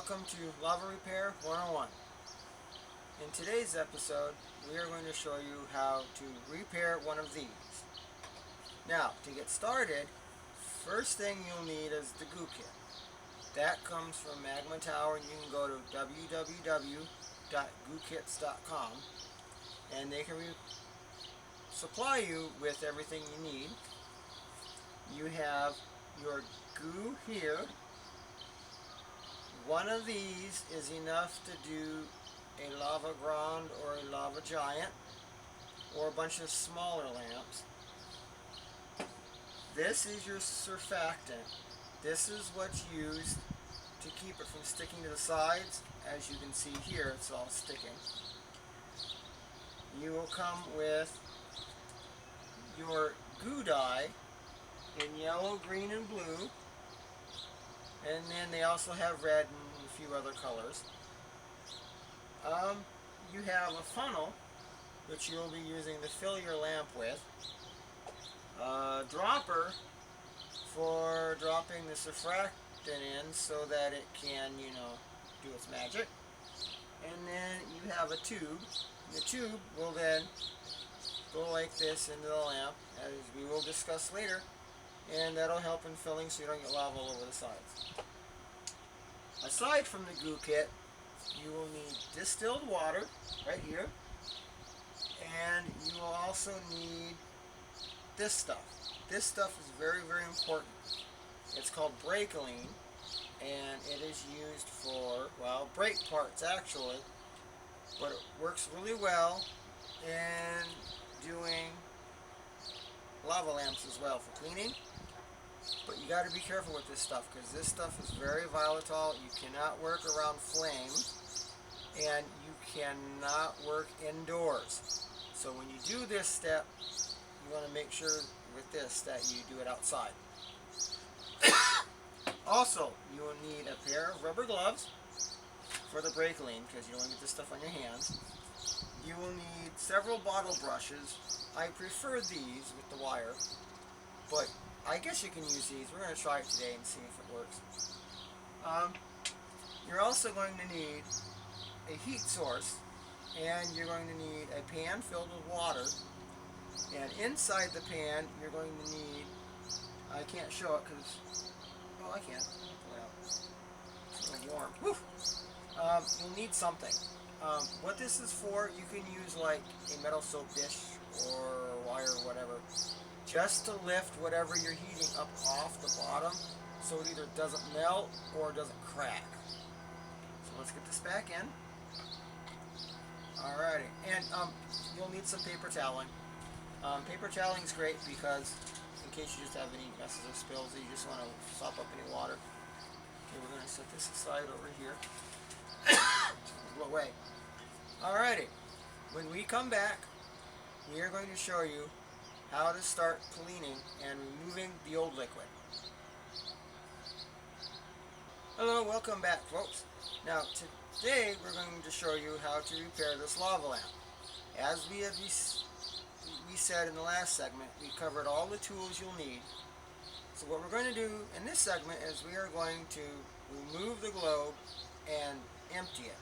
Welcome to Lava Repair 101. In today's episode, we are going to show you how to repair one of these. Now, to get started, first thing you'll need is the goo kit. That comes from Magma Tower, and you can go to www.gookits.com and they can supply you with everything you need. You have your goo here. One of these is enough to do a lava grande or a lava giant or a bunch of smaller lamps. This is your surfactant. This is what's used to keep it from sticking to the sides. As you can see here, it's all sticking. You will come with your goo dye in yellow, green, and blue. And then they also have red and a few other colors. You have a funnel, which you'll be using to fill your lamp with. A dropper for dropping the surfactant in so that it can, do its magic. And then you have a tube. The tube will then go like this into the lamp, as we will discuss later. And that'll help in filling so you don't get lava all over the sides. Aside from the goo kit, you will need distilled water right here, and you will also need this stuff. This stuff is very, very important. It's called Breakaline, and it is used for, well, brake parts actually, but it works really well in doing lava lamps as well for cleaning. But you got to be careful with this stuff because this stuff is very volatile. You cannot work around flame, and you cannot work indoors. So when you do this step, you want to make sure with this that you do it outside. Also, you will need a pair of rubber gloves for the Breakaline because you don't want to get this stuff on your hands. You will need several bottle brushes. I prefer these with the wire, but I guess you can use these. We're going to try it today and see if it works. You're also going to need a heat source, and you're going to need a pan filled with water. And inside the pan, you're going to need, I can't show it because, well, I can. Pull it out. It's a little warm. Woo! You'll need something. What this is for, you can use like a metal soap dish or wire or whatever, just to lift whatever you're heating up off the bottom so it either doesn't melt or doesn't crack. So let's get this back in. Alrighty, and you'll need some paper toweling. Paper toweling is great because in case you just have any messes or spills that you just want to sop up any water. Okay, we're going to set this aside over here. Blow away. Alrighty, when we come back, we are going to show you how to start cleaning and removing the old liquid. Hello, welcome back, folks. Now, today we're going to show you how to repair this lava lamp. As we said in the last segment, we covered all the tools you'll need. So what we're going to do in this segment is we are going to remove the globe and empty it.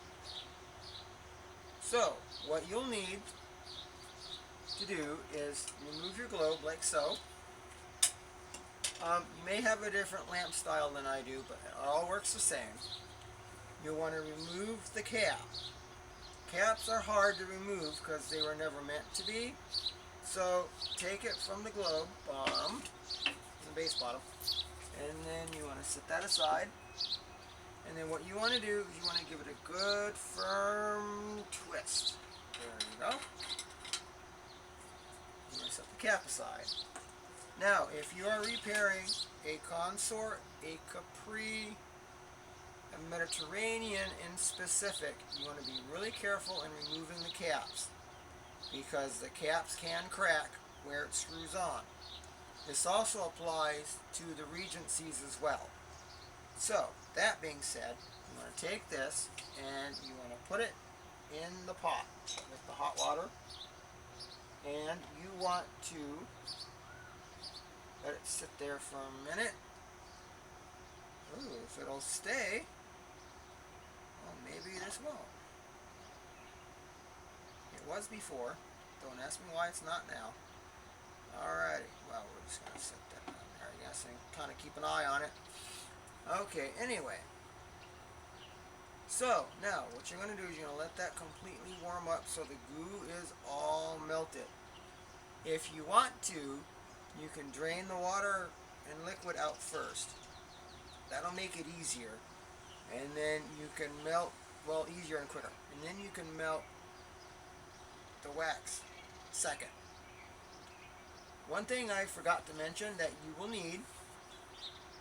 So, what you'll need to do is remove your globe like so. You may have a different lamp style than I do, but it all works the same. You'll want to remove the cap. Caps are hard to remove because they were never meant to be. So take it from the globe bottom, the base bottom, and then you want to set that aside. And then what you want to do is you want to give it a good firm twist. There you go. I'm going to set the cap aside. Now, if you are repairing a consort, a Capri, a Mediterranean in specific, you want to be really careful in removing the caps because the caps can crack where it screws on. This also applies to the Regencies as well. So, that being said, you want to take this and you want to put it in the pot with the hot water. And you want to let it sit there for a minute. Ooh, if it'll stay, wax won't. It was before. Don't ask me why it's not now. Alrighty, well, we're just going to set that down there, I guess, and kind of keep an eye on it. Okay, anyway. So, now, what you're going to do is you're going to let that completely warm up so the goo is all melted. If you want to, you can drain the water and liquid out first. That'll make it easier. And then you can melt, well, easier and quicker. And then you can melt the wax second. One thing I forgot to mention that you will need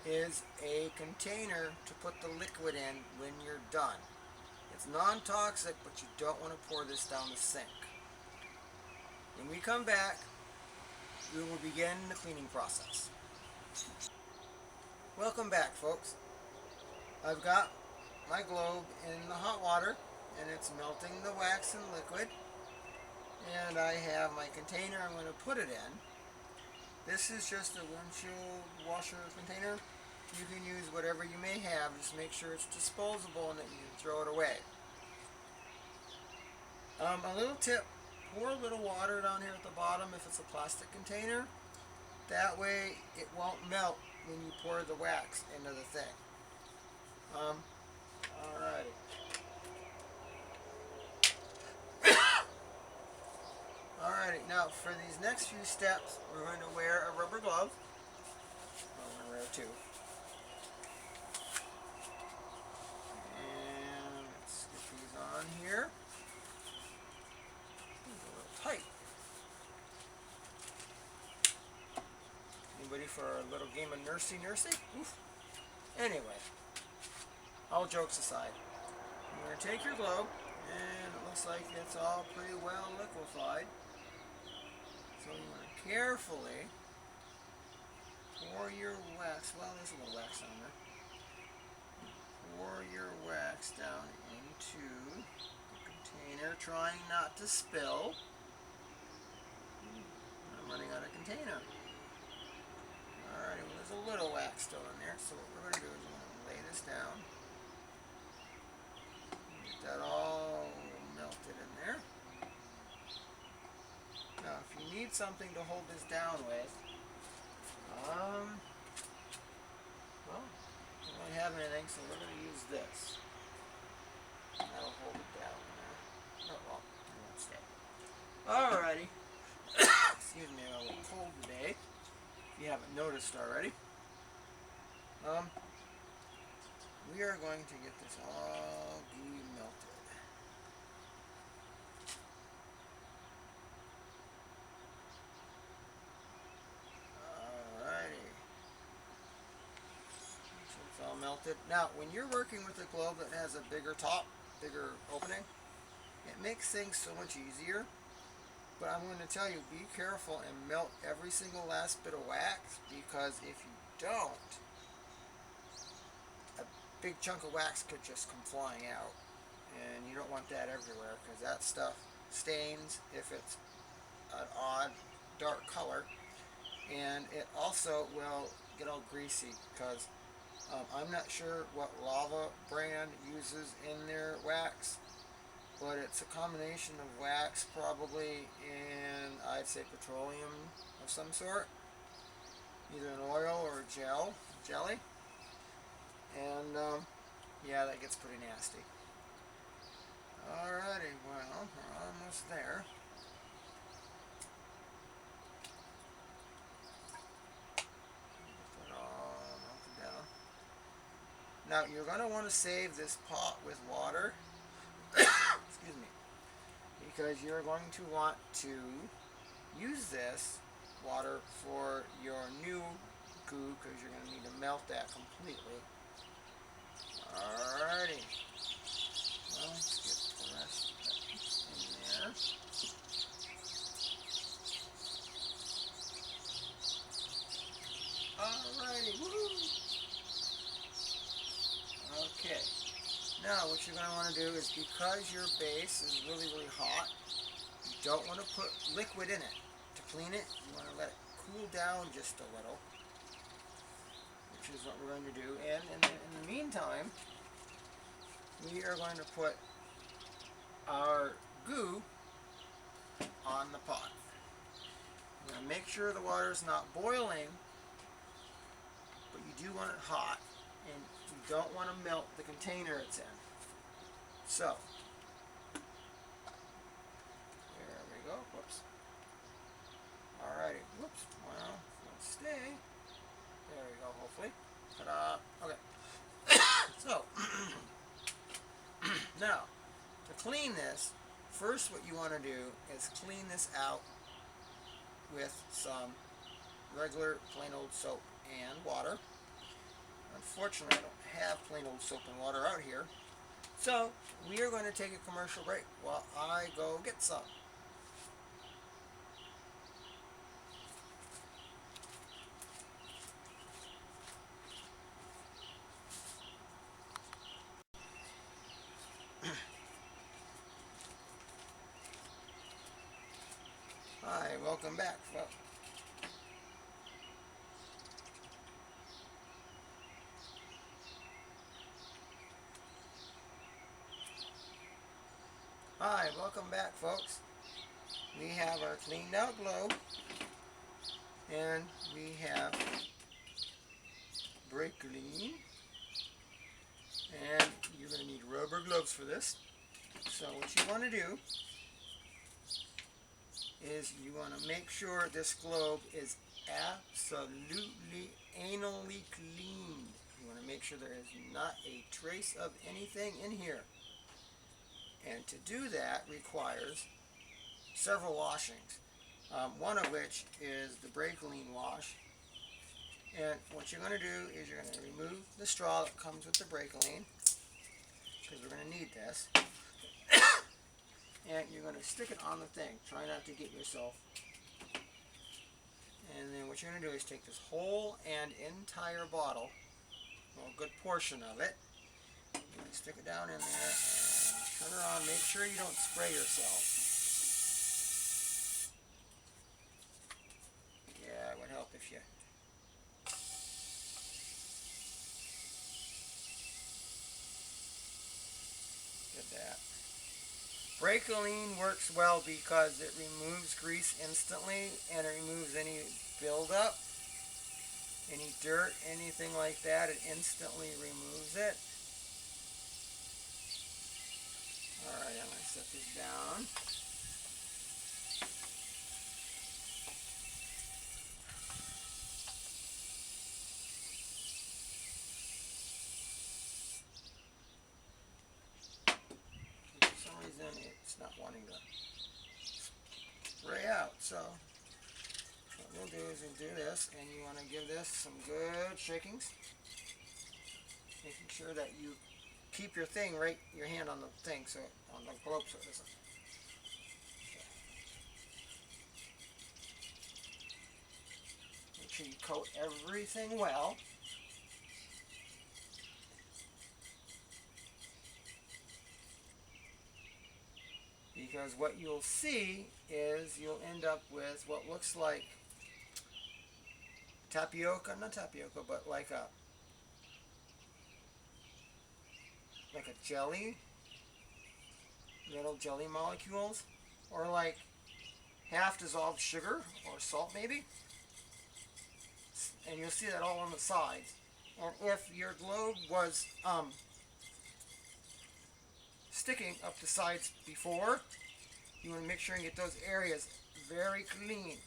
is a container to put the liquid in when you're done. It's non-toxic, but you don't want to pour this down the sink. When we come back, we will begin the cleaning process. Welcome back, folks. I've got my globe in the hot water and it's melting the wax and liquid, and I have my container I'm going to put it in. This is just a windshield washer container. You can use whatever you may have, just make sure it's disposable and that you can throw it away. A little tip, pour a little water down here at the bottom if it's a plastic container. That way it won't melt when you pour the wax into the thing. Alrighty. Alrighty, now for these next few steps, we're going to wear a rubber glove. Well, I'm going to wear two. And let's get these on here. These are a little tight. Anybody for a little game of nursey? Oof. Anyway, all jokes aside, you're going to take your globe, and it looks like it's all pretty well liquefied. So you want to carefully pour your wax, well, there's a little wax on there. Pour your wax down into the container, trying not to spill. I'm running out of container. Alright, well, there's a little wax still in there, so what we're going to do is we're going to lay this down. Get that all melted in there. Now, if you need something to hold this down with, well, we don't have anything, so we're going to use this. That'll hold it down there. Oh, well, it won't stay. Alrighty. Excuse me, I'm a little cold today. If you haven't noticed already. We are going to get this all melted. Alrighty. So it's all melted. Now, when you're working with a globe that has a bigger top, bigger opening, it makes things so much easier. But I'm going to tell you, be careful and melt every single last bit of wax, because if you don't, a big chunk of wax could just come flying out. And you don't want that everywhere, because that stuff stains if it's an odd dark color. And it also will get all greasy, because I'm not sure what Lava brand uses in their wax. But it's a combination of wax probably and I'd say petroleum of some sort. Either an oil or a jelly. And yeah, that gets pretty nasty. Alrighty, well, we're almost there. Get that all melted down. Now you're going to want to save this pot with water. Excuse me, because you're going to want to use this water for your new goo, because you're going to need to melt that completely. Alrighty, well, let's get the rest of that in there. Alrighty, woohoo! Okay. Now what you're going to want to do is, because your base is really, really hot, you don't want to put liquid in it. To clean it, you want to let it cool down just a little, which is what we're going to do. And in the meantime, we are going to put our goo on the pot. Now make sure the water is not boiling, but you do want it hot, and you don't want to melt the container it's in. So, there we go. Whoops. Alrighty. Whoops. Well, let's stay. There we go, hopefully. Ta-da. Okay. So, now, to clean this, first what you want to do is clean this out with some regular plain old soap and water. Unfortunately, I don't have plain old soap and water out here. So, we are going to take a commercial break while I go get some. Hi, welcome back, folks. Hi, welcome back, folks. We have our cleaned out globe, and we have brake clean, and you're going to need rubber gloves for this. So what you want to do is you want to make sure this globe is absolutely anally cleaned. You want to make sure there is not a trace of anything in here. And to do that requires several washings, one of which is the brake clean wash. And what you're going to do is you're going to remove the straw that comes with the brake clean, because we're going to need this. And you're going to stick it on the thing. Try not to get yourself. And then what you're going to do is take this whole and entire bottle, well, a good portion of it, you're going to stick it down in there and turn it on. Make sure you don't spray yourself. Yeah, it would help if you did that. Brake-O-Lean works well because it removes grease instantly, and it removes any buildup, any dirt, anything like that. It instantly removes it. Alright, I'm going to set this down. For some reason it's not wanting to spray out, so what we'll do is we'll do this, and you want to give this some good shakings, making sure that you keep your thing right, your hand on the thing, so on the globe, so it doesn't. Make sure you coat everything well. Because what you'll see is you'll end up with what looks like tapioca, not tapioca, but like a jelly, little jelly molecules, or like half dissolved sugar or salt maybe. And you'll see that all on the sides. And if your globe was sticking up the sides before, you want to make sure and get those areas very clean,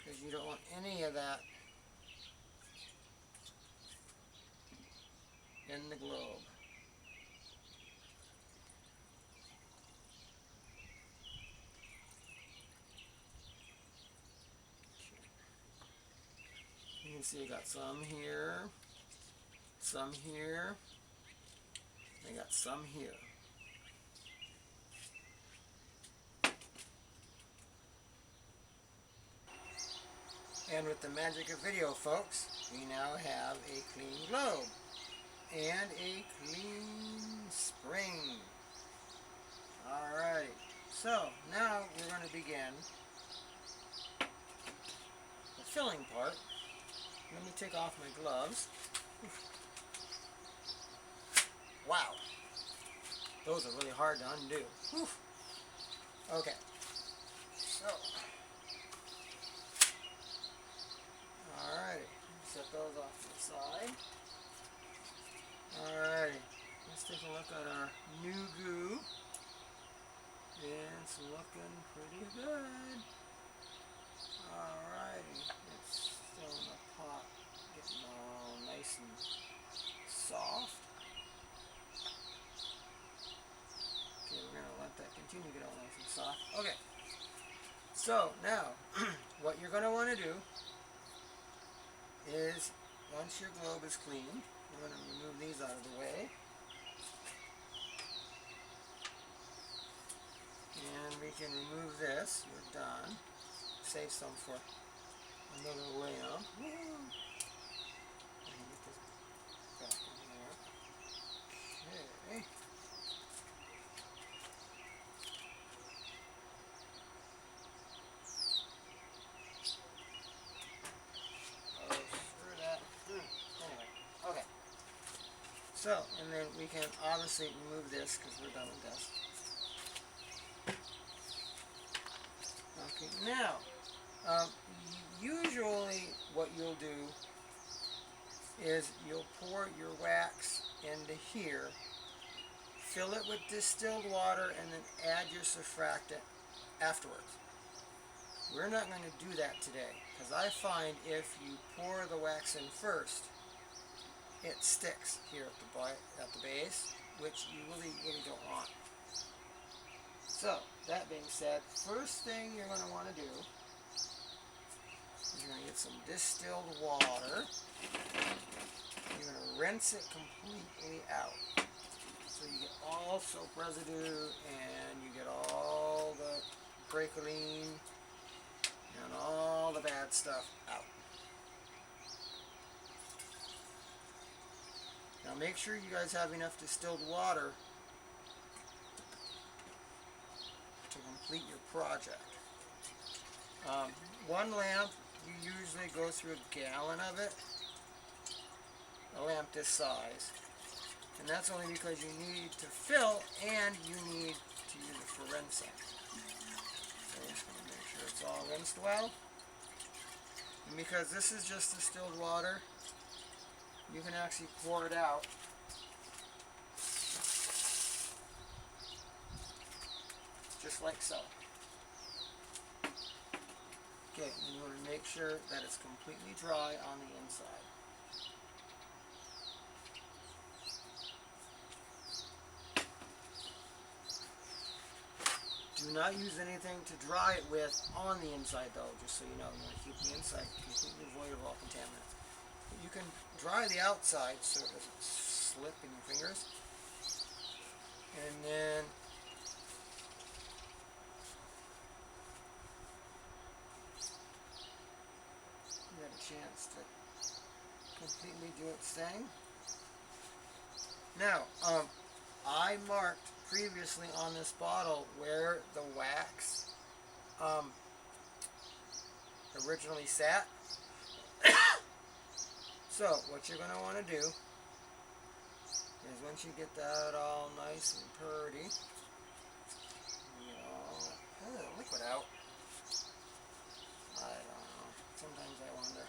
because you don't want any of that in the globe. You can see I got some here, I got some here. And with the magic of video, folks, we now have a clean globe and a clean spring. Alrighty, so now we're going to begin the filling part. Let me take off my gloves. Wow. Those are really hard to undo. Whew. Okay, so, alrighty, set those off to the side. Alrighty, let's take a look at our new goo. It's looking pretty good. Alrighty, it's still in the pot, getting all nice and soft. Okay, we're going to let that continue to get all nice and soft. Okay, so now, what you're going to want to do is, once your globe is clean, we're going to remove these out of the way. And we can remove this. We're done. Save some for another lamp. Woo! I can get this back in there. Okay. Oh, screw that. Anyway, okay. So, and then we can obviously remove this because we're done with this. Okay, now, usually what you'll do is you'll pour your wax into here, fill it with distilled water, and then add your surfactant afterwards. We're not going to do that today, because I find if you pour the wax in first, it sticks here at the base, which you really don't want. So, that being said, first thing you're going to want to do is you're going to get some distilled water. You're going to rinse it completely out. So you get all soap residue and you get all the breakoline and all the bad stuff out. Now make sure you guys have enough distilled water to complete your project. One lamp, you usually go through a gallon of it, a lamp this size. And that's only because you need to fill and you need to use it for rinsing. So I'm just going to make sure it's all rinsed well. And because this is just distilled water, you can actually pour it out. Just like so. Okay, and you want to make sure that it's completely dry on the inside. Do not use anything to dry it with on the inside though, just so you know. You want to keep the inside completely void of all contaminants. But you can dry the outside so it doesn't slip in your fingers. And then you have a chance to completely do its thing. Now, I marked previously on this bottle where the wax originally sat. So what you're going to want to do is once you get that all nice and pretty, you know, the liquid out. I don't know. Sometimes I wonder.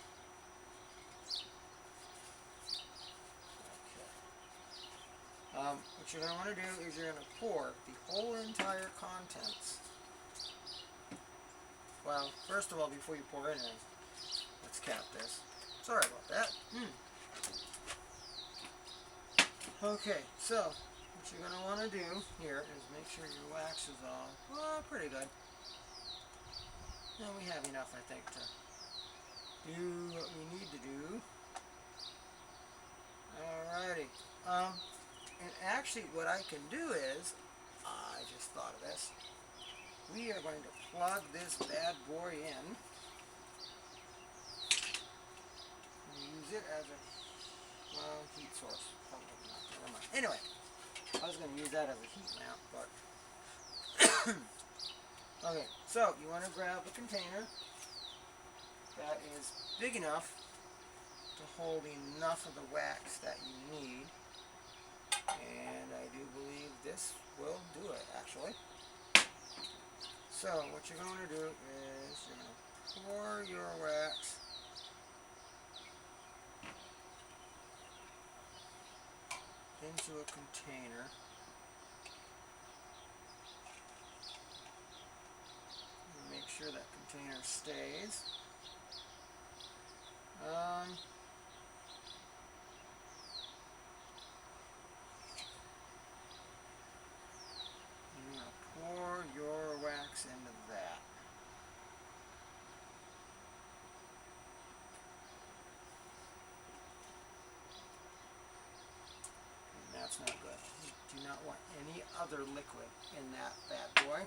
What you're going to want to do is you're going to pour the whole entire contents. Well, first of all, before you pour in it, let's cap this. Sorry about that. Okay, so what you're going to want to do here is make sure your wax is all, well, pretty good. And we have enough, I think, to do what we need to do. Alrighty. And actually what I can do is, I just thought of this, we are going to plug this bad boy in and use it as a, well, heat source. Probably not. Never mind. Anyway, I was going to use that as a heat lamp, but okay, so you want to grab a container that is big enough to hold enough of the wax that you need. And I do believe this actually. So what you're going to do is you're going to pour your wax into a container. Make sure that container stays. You're going to pour your wax into that. And that's not good. You do not want any other liquid in that bad boy.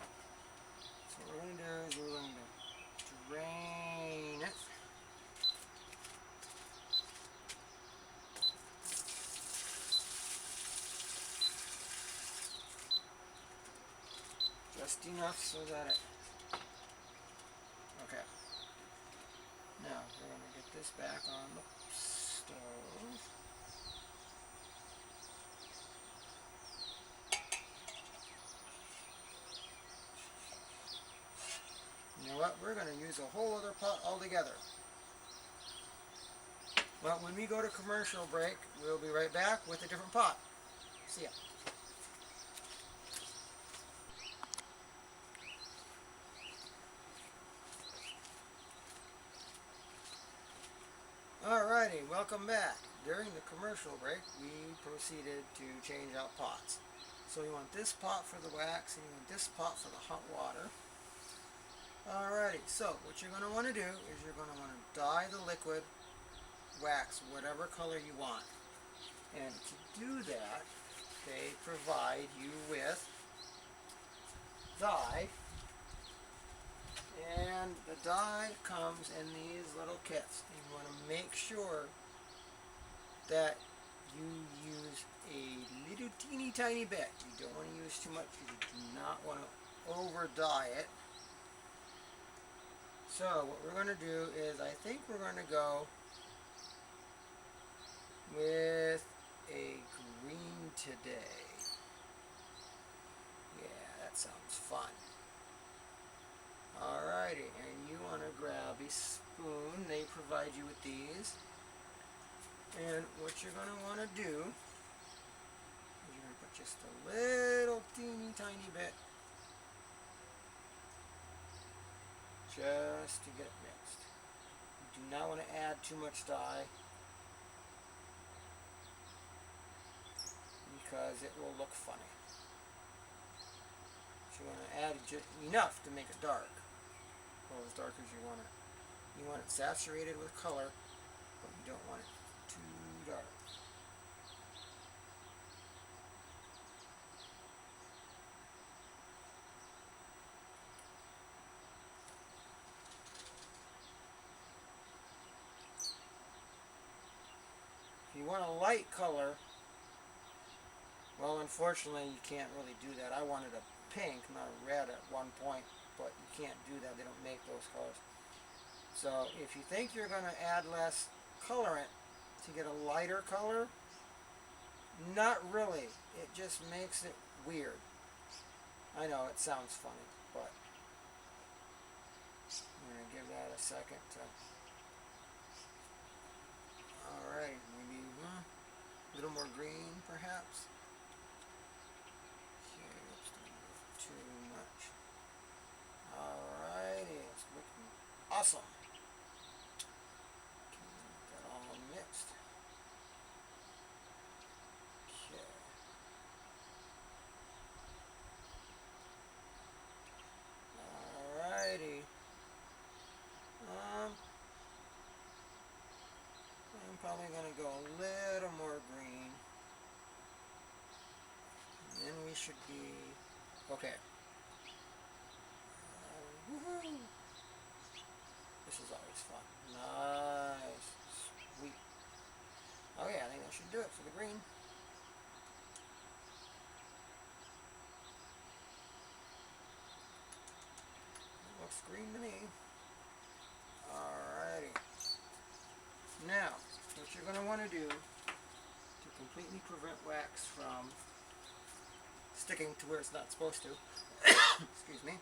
So what we're going to do is we're going to drain it. Just enough so that it... Okay. Now we're going to get this back on the stove. You know what? We're going to use a whole other pot altogether. But when we go to commercial break, we'll be right back with a different pot. See ya. Alrighty, welcome back. During the commercial break, we proceeded to change out pots. So you want this pot for the wax, and you want this pot for the hot water. Alrighty, so what you're going to want to do is you're going to want to dye the liquid wax whatever color you want. And to do that, they provide you with dye. And the dye comes in these little kits. And you want to make sure that you use a little teeny tiny bit. You don't want to use too much because you do not want to over dye it. So what we're going to do is I think we're going to go with a green today. Yeah, that sounds fun. Alrighty, and you want to grab a spoon. They provide you with these. And what you're going to want to do is you're going to put just a little teeny tiny bit just to get it mixed. You do not want to add too much dye because it will look funny. So you want to add just enough to make it dark. Well, as dark as you want it. You want it saturated with color, but you don't want it too dark. If you want a light color, well, unfortunately, you can't really do that. I wanted a pink, not a red at one point, but you can't do that. They don't make those colors. So if you think you're going to add less colorant to get a lighter color, not really. It just makes it weird. I know it sounds funny, but I'm going to give that a second to... Alright, maybe a little more green, perhaps. Okay, let's not move too much. Alrighty, it's looking awesome. Get that all mixed. Okay. Alrighty. I'm probably going to go a little more green. And then we should be... Okay. Woohoo! This is always fun. Nice. Sweet. Okay, I think that should do it for the green. It looks green to me. Alrighty. Now, what you're going to want to do to completely prevent wax from sticking to where it's not supposed to. Excuse me.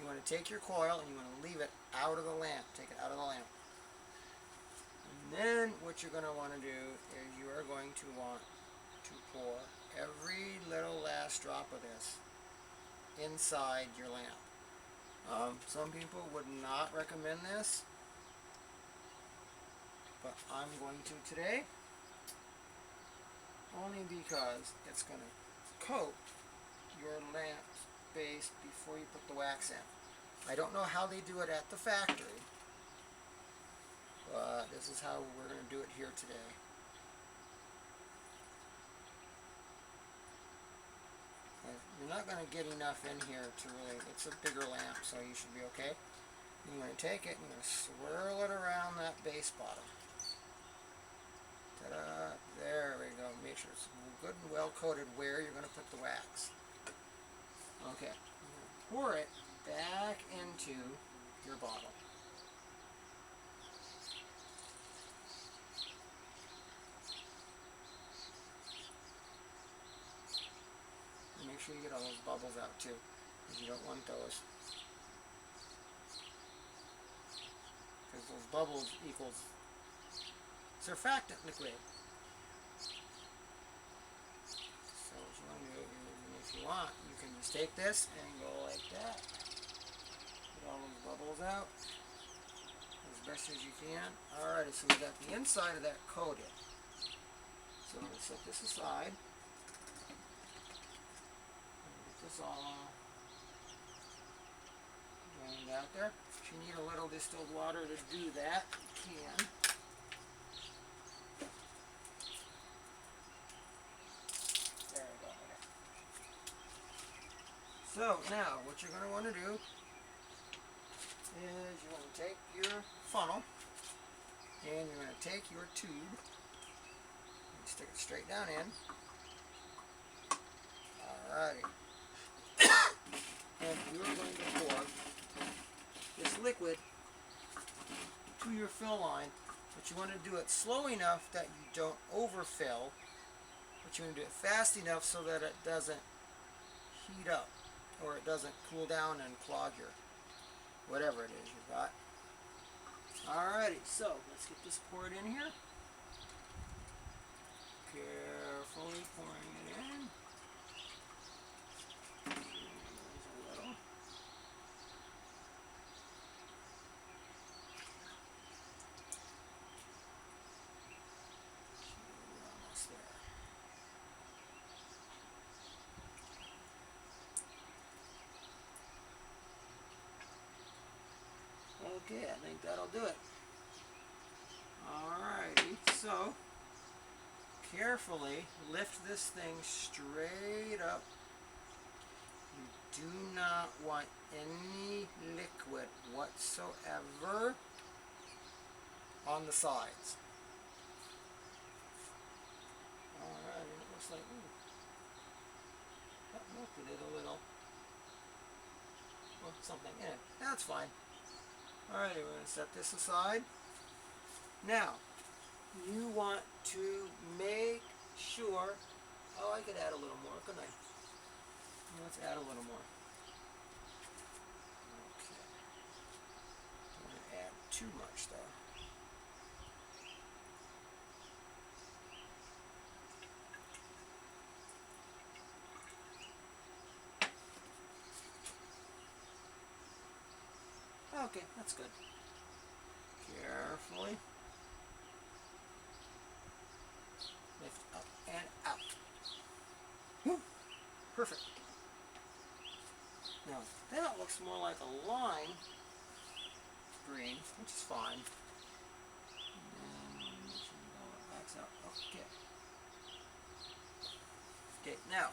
You want to take your coil and you want to leave it out of the lamp. Take it out of the lamp. And then what you're going to want to do is you are going to want to pour every little last drop of this inside your lamp. Some people would not recommend this, but I'm going to today, only because it's going to coat your lamp base before you put the wax in. I don't know how they do it at the factory, but this is how we're going to do it here today. You're not going to get enough in here to really, it's a bigger lamp, so you should be okay. You're going to take it and you're going to swirl it around that base bottom. Ta-da! There we go. Make sure it's good and well coated where you're going to put the wax. Okay. Pour it back into your bottle. And make sure you get all those bubbles out too, because you don't want those. Because those bubbles equals surfactant liquid. So what you want to do is, if you want, you can just take this and go like that. Get all those bubbles out as best as you can. Alrighty, so we got the inside of that coated. So I'm going to set this aside. Get this all drained out there. If you need a little distilled water to do that, you can. So now what you're going to want to do is you want to take your funnel and you're going to take your tube and stick it straight down in. Alrighty. And you're going to pour this liquid to your fill line, but you want to do it slow enough that you don't overfill, but you want to do it fast enough so that it doesn't heat up, or it doesn't cool down and clog your whatever it is you've got. Alrighty, so let's get this poured in here. Carefully pouring it in. There's a little. We're almost there. Okay, I think that'll do it. Alrighty, so carefully lift this thing straight up. You do not want any liquid whatsoever on the sides. Alright, and it looks like, ooh, that melted it a little. Well, something in it. That's fine. Alright, we're going to set this aside. Now, you want to make sure, oh, I could add a little more, couldn't I? Let's add a little more. Okay. Don't want to add too much though. Okay, that's good. Carefully lift up and out. Woo! Perfect. Now that looks more like a lime green, which is fine. And make sure you don't let it wax out. Okay. Okay, now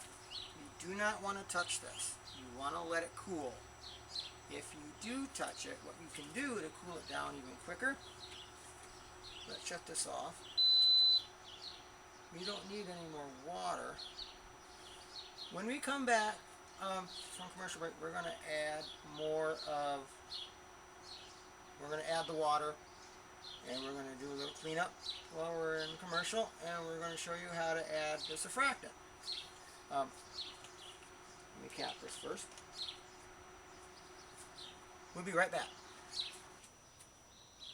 you do not want to touch this. You want to let it cool. If you do touch it, what you can do to cool it down even quicker, let's shut this off. We don't need any more water. When we come back from commercial break, we're going to add we're going to add the water, and we're going to do a little cleanup while we're in commercial, and we're going to show you how to add the surfactant. cappers first. We'll be right back.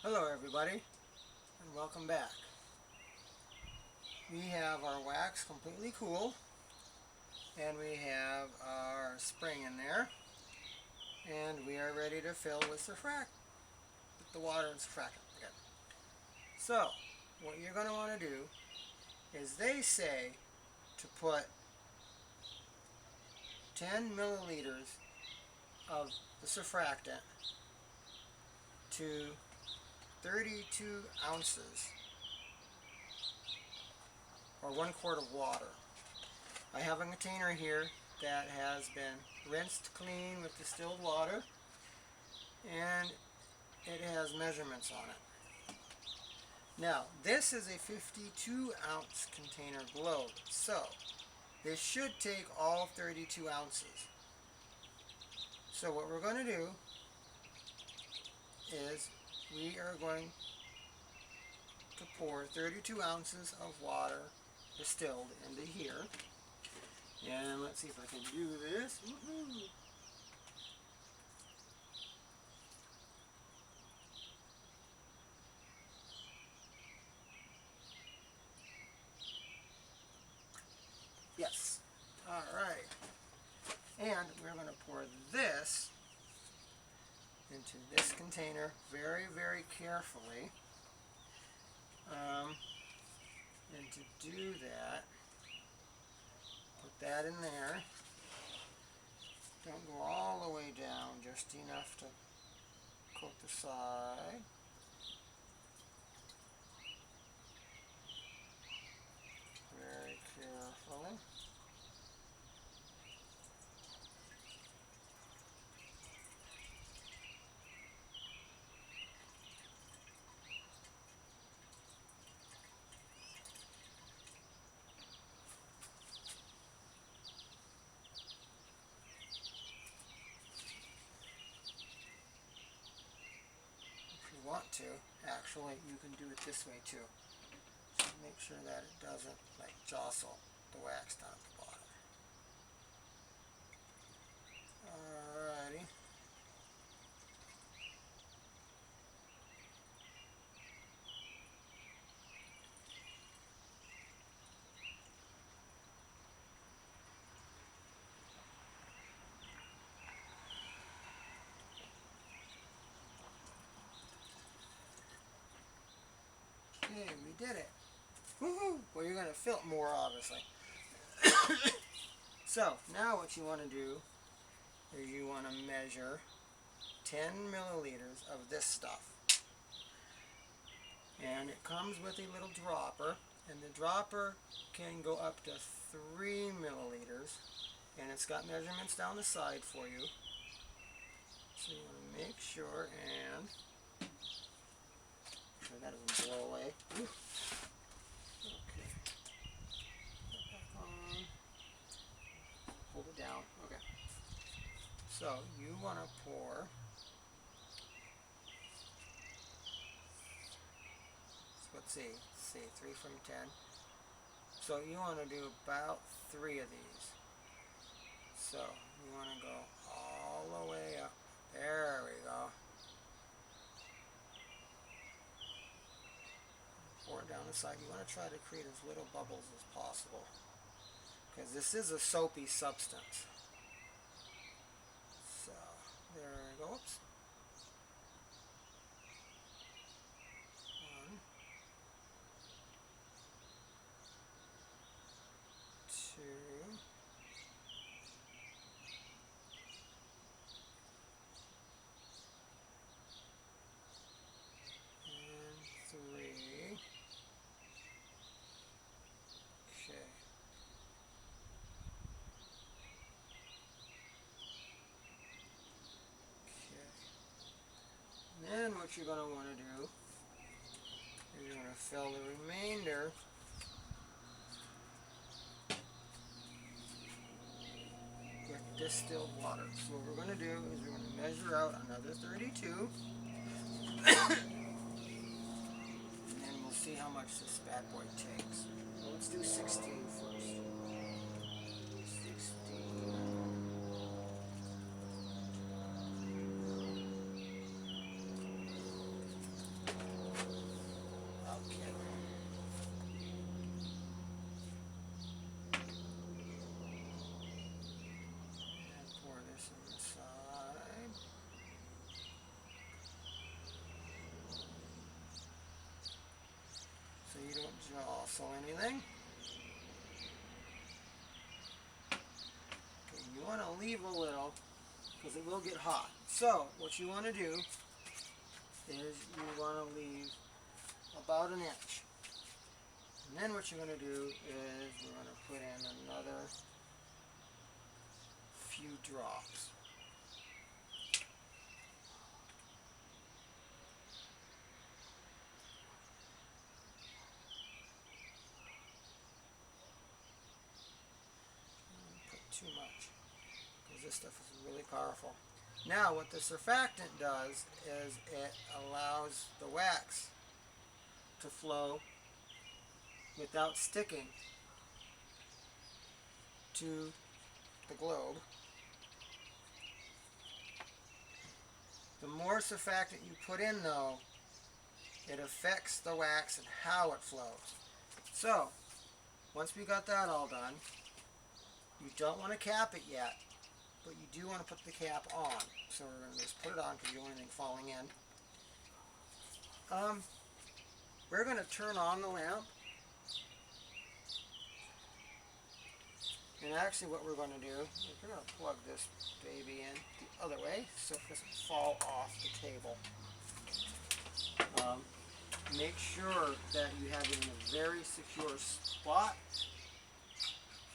Hello everybody, and welcome back. We have our wax completely cool, and we have our spring in there, and we are ready to fill with the water and surfactant again. So, what you're going to want to do is they say to put 10 milliliters of the surfactant to 32 ounces or 1 quart of water. I have a container here that has been rinsed clean with distilled water, and it has measurements on it. Now, this is a 52 ounce container globe, so this should take all 32 ounces. So what we're going to do is we are going to pour 32 ounces of water distilled into here. And let's see if I can do this. Woohoo! Yes. Alright. And we're going to pour this into this container very, very carefully. And to do that, put that in there. Don't go all the way down, just enough to coat the side. Very carefully. Want to, actually, you can do it this way too. So make sure that it doesn't like jostle the wax down at the bottom. Alrighty. Okay, we did it. Woohoo! Well, you're going to fill it more, obviously. So, now what you want to do is you want to measure 10 milliliters of this stuff. And it comes with a little dropper, and the dropper can go up to 3 milliliters, and it's got measurements down the side for you. So you want to make sure and that doesn't blow away. Ooh. Okay. Put it back on. Hold it down. Okay. So you want to pour let's see 3 from 10. So you want to do about 3 of these. So you want to go all the way up. There we go. Pour it down the side. You want to try to create as little bubbles as possible, because this is a soapy substance. So there we go. Oops. 1, 2, and 3. Okay. Then what you're going to want to do is you're going to fill the remainder with distilled water. So what we're going to do is we're going to measure out another 32, and then we'll see how much this bad boy takes. So let's do 16 first. 16. rustle anything. Okay, you want to leave a little because it will get hot. So what you want to do is you want to leave about an inch. And then what you're going to do is we're going to put in another few drops. Don't put too much because this stuff is really powerful. Now what the surfactant does is it allows the wax to flow without sticking to the globe. The more surfactant you put in though, it affects the wax and how it flows. So, once we got that all done, you don't want to cap it yet, but you do want to put the cap on. So we're going to just put it on because you don't want anything falling in. We're going to turn on the lamp. And actually what we're going to do is we're going to plug this baby in the other way so it doesn't fall off the table. Make sure that you have it in a very secure spot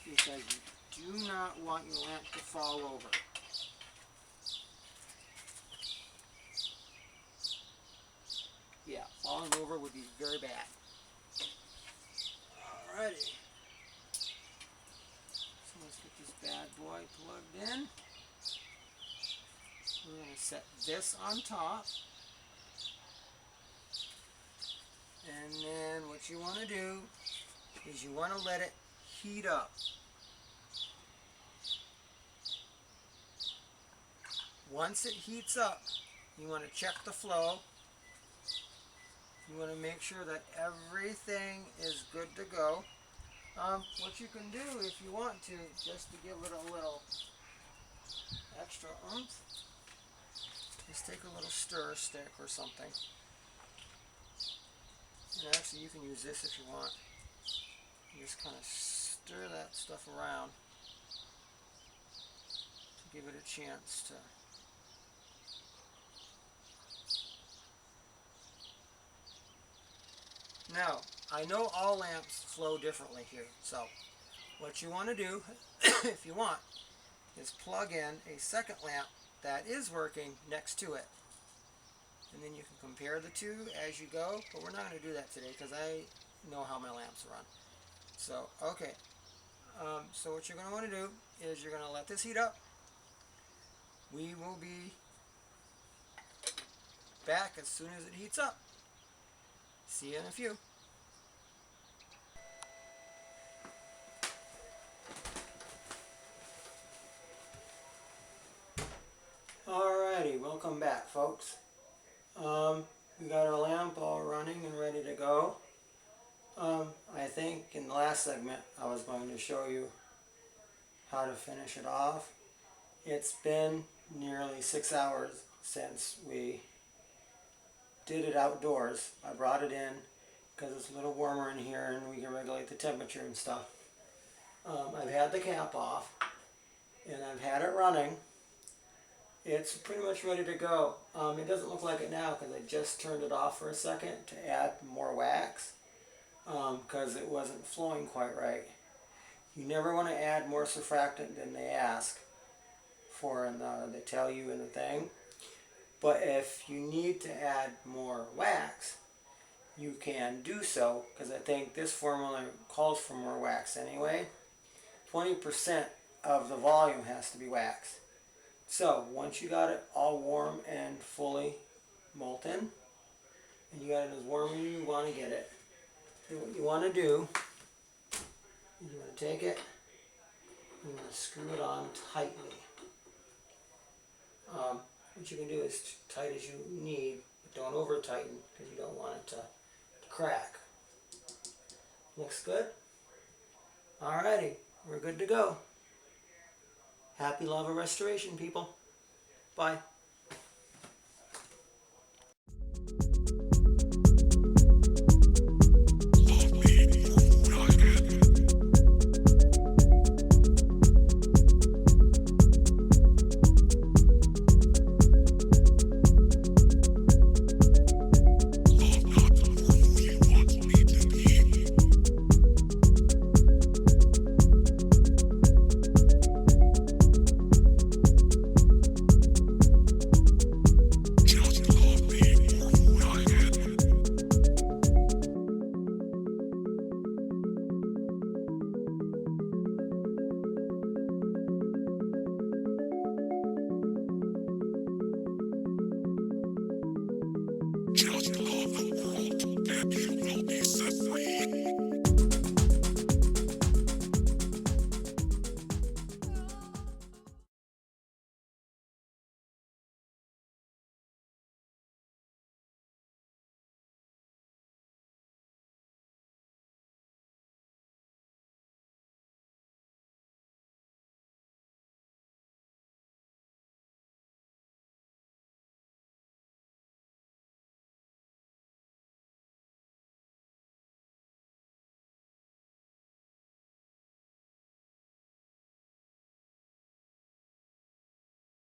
because you do not want your lamp to fall over. Yeah, falling over would be very bad. Alrighty. So let's get this bad boy plugged in. We're going to set this on top. And then what you want to do is you want to let it heat up. Once it heats up, you want to check the flow. You want to make sure that everything is good to go. What you can do if you want to, just to give it a little extra oomph, just take a little stir stick or something. And actually you can use this if you want. You just kind of stir that stuff around to give it a chance to Now, I know all lamps flow differently here, so what you want to do, if you want, is plug in a second lamp that is working next to it. And then you can compare the two as you go, but we're not going to do that today because I know how my lamps run. So, okay. So what you're going to want to do is you're going to let this heat up. We will be back as soon as it heats up. See you in a few. Alrighty, welcome back, folks. We got our lamp all running and ready to go. I think in the last segment I was going to show you how to finish it off. It's been nearly 6 hours since we did it outdoors. I brought it in because it's a little warmer in here and we can regulate the temperature and stuff. I've had the cap off and I've had it running. It's pretty much ready to go. It doesn't look like it now because I just turned it off for a second to add more wax because it wasn't flowing quite right. You never want to add more surfactant than they ask for, and they tell you in the thing. But if you need to add more wax, you can do so, because I think this formula calls for more wax anyway. 20% of the volume has to be wax. So once you got it all warm and fully molten, and you got it as warm as you want to get it, then what you want to do is you want to take it, you want to screw it on tightly. What you can do is tight as you need, but don't over tighten because you don't want it to crack. Looks good? Alrighty, we're good to go. Happy lava restoration, people. Bye.